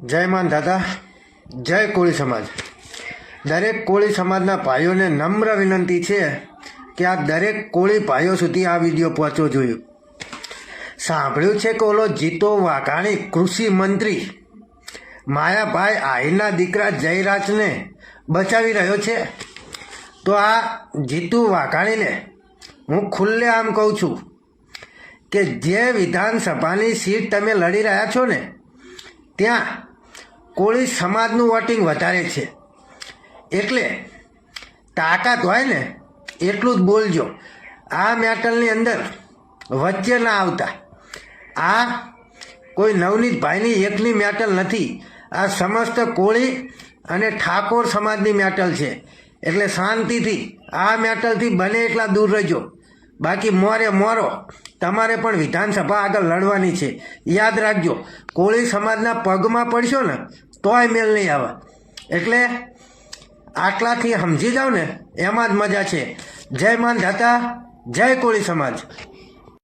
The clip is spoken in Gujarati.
જય માન દાદા, જય કોળી સમાજ. દરેક કોળી સમાજના ભાઈઓને નમ્ર વિનંતી છે કે આ દરેક કોળી ભાઈઓ સુધી આ વિડીયો પહોંચવો જોઈએ. સાંભળ્યું છે કે ઓલો જીતો વાઘાણી કૃષિ મંત્રી માયાભાઈ આહિરના દીકરા જયરાજને બચાવી રહ્યો છે. તો આ જીતુ વાઘાણીને હું ખુલ્લે આમ કહું છું કે જે વિધાનસભાની સીટ તમે લડી રહ્યા છો ને ત્યાં કોળી સમાજનું વોટિંગ વધારે છે, એટલે તાકાત હોય ને એટલું જ બોલજો. આ મેટલની અંદર વચ્ચે ના આવતા. આ કોઈ નવનીતભાઈની એકની મેટલ નથી, આ સમસ્ત કોળી અને ઠાકોર સમાજની મેટલ છે. એટલે શાંતિથી આ મેટલથી બને એટલા દૂર રહેજો. બાકી મોરે મોરો તમારે પણ વિધાનસભા આગળ લડવાની છે. યાદ રાખજો, કોળી સમાજના પગમાં પડશો ને તોય મેલ નહીં આવે. એટલે આટલાથી સમજી જાઓ ને એમાં જ મજા છે. જય માન દાતા, જય કોળી સમાજ.